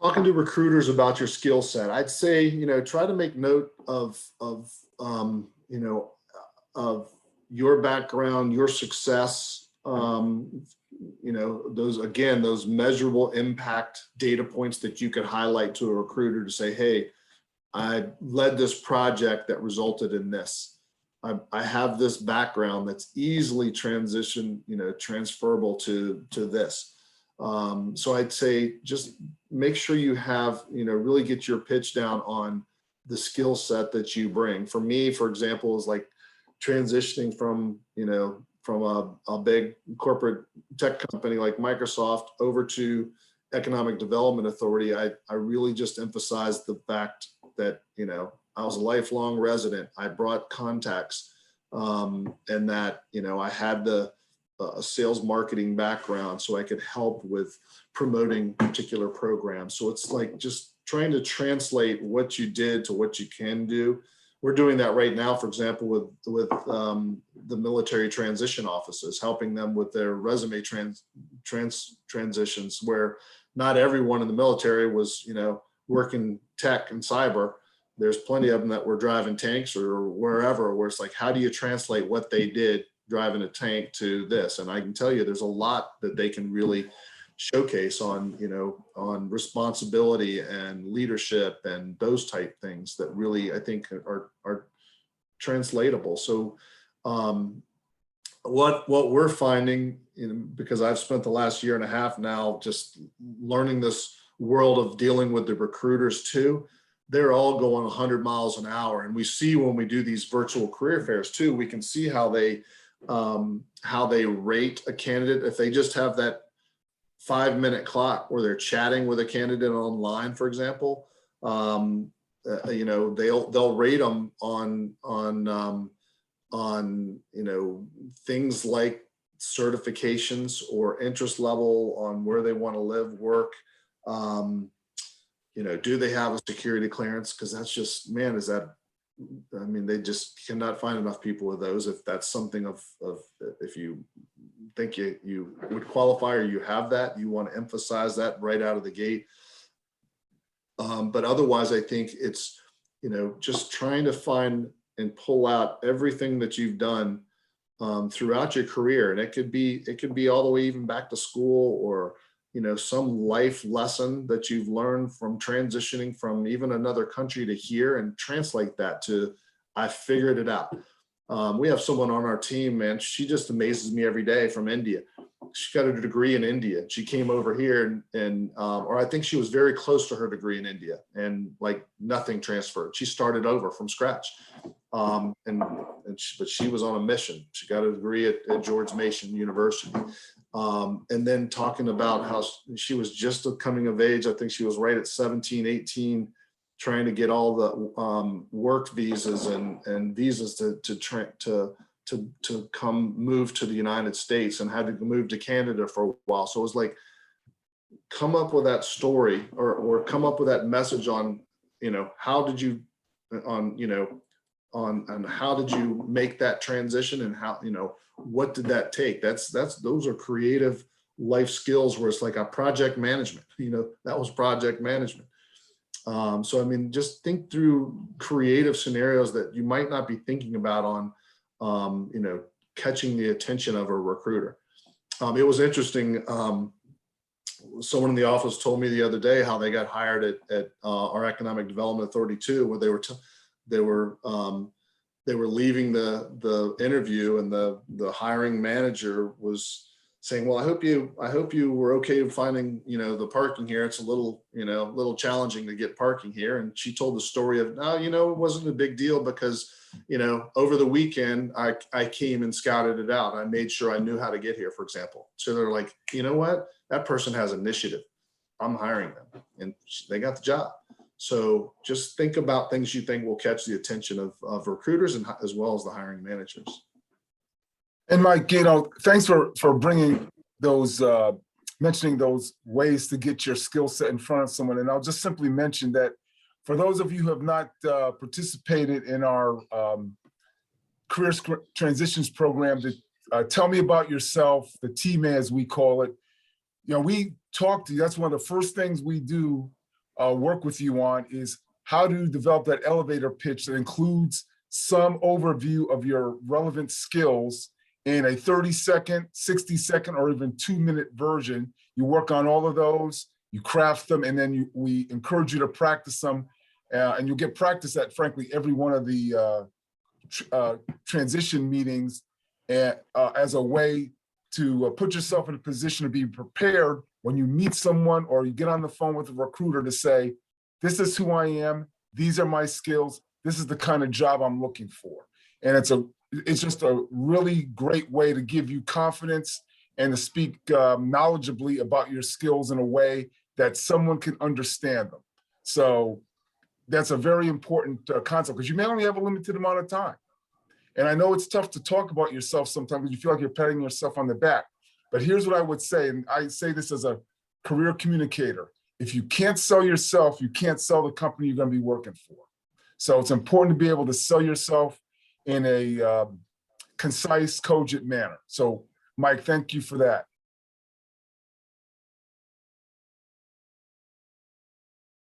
Talking to recruiters about your skill set, I'd say, try to make note of your background, your success, those measurable impact data points that you could highlight to a recruiter to say, hey, I led this project that resulted in this. I have this background that's easily transferable to this. So I'd say just make sure you have, really get your pitch down on the skill set that you bring. For me, for example, is like transitioning from a big corporate tech company like Microsoft over to Economic Development Authority. I really just emphasized the fact that, I was a lifelong resident. I brought contacts, and that, I had a sales marketing background, so I could help with promoting particular programs. So it's like just trying to translate what you did to what you can do. We're doing that right now, for example, with the military transition offices, helping them with their resume transitions, where not everyone in the military was, working tech and cyber. There's plenty of them that were driving tanks or wherever, where it's like, how do you translate what they did driving a tank to this? And I can tell you there's a lot that they can really showcase on, on responsibility and leadership and those type things that really, I think, are translatable. So what we're finding, because I've spent the last year and a half now just learning this world of dealing with the recruiters too, they're all going 100 miles an hour. And we see when we do these virtual career fairs too, we can see how they rate a candidate. If they just have that 5-minute clock where they're chatting with a candidate online, for example, they'll rate them on things like certifications or interest level on where they want to live, work. Do they have a security clearance? Because that's just, man, they just cannot find enough people with those. If that's something if you think you would qualify or you have that, you want to emphasize that right out of the gate. But otherwise, I think it's, just trying to find and pull out everything that you've done throughout your career. And it could be all the way even back to school, or some life lesson that you've learned from transitioning from even another country to here, and translate that to, I figured it out. We have someone on our team, man, she just amazes me every day, from India. She got a degree in India. She came over here or I think she was very close to her degree in India, and like nothing transferred. She started over from scratch. But she was on a mission. She got a degree at George Mason University. And then talking about how she was just coming of age. I think she was right at 17, 18, trying to get all the work visas and visas to come move to the United States, and had to move to Canada for a while. So it was like, come up with that story, or come up with that message on, how did you, on how did you make that transition, and how, what did that take? Those are creative life skills, where it's like a project management, that was project management. So, just think through creative scenarios that you might not be thinking about on, catching the attention of a recruiter. It was interesting. Someone in the office told me the other day how they got hired at our Economic Development Authority too, where they were leaving the interview, and the hiring manager was saying, well, I hope you were okay finding, the parking here. It's a little challenging to get parking here. And she told the story of, no, it wasn't a big deal, because, over the weekend, I came and scouted it out. I made sure I knew how to get here, for example. So they're like, you know what? That person has initiative. I'm hiring them, and they got the job. So just think about things you think will catch the attention of recruiters, and as well as the hiring managers. And Mike, thanks for bringing those, mentioning those ways to get your skill set in front of someone. And I'll just simply mention that for those of you who have not participated in our career transitions program, tell me about yourself, the team as we call it. We talk to you. That's one of the first things we do work with you on is how to develop that elevator pitch that includes some overview of your relevant skills in a 30-second, 60-second, or even 2-minute version. You work on all of those, you craft them, and then we encourage you to practice them. And you'll get practice at, frankly, every one of the transition meetings as a way to put yourself in a position to be prepared when you meet someone or you get on the phone with a recruiter to say, this is who I am, these are my skills, this is the kind of job I'm looking for. And it's just a really great way to give you confidence and to speak knowledgeably about your skills in a way that someone can understand them. So that's a very important concept, because you may only have a limited amount of time. And I know it's tough to talk about yourself sometimes because you feel like you're patting yourself on the back. But here's what I would say, and I say this as a career communicator. If you can't sell yourself, you can't sell the company you're going to be working for. So it's important to be able to sell yourself in a concise, cogent manner. So Mike, thank you for that.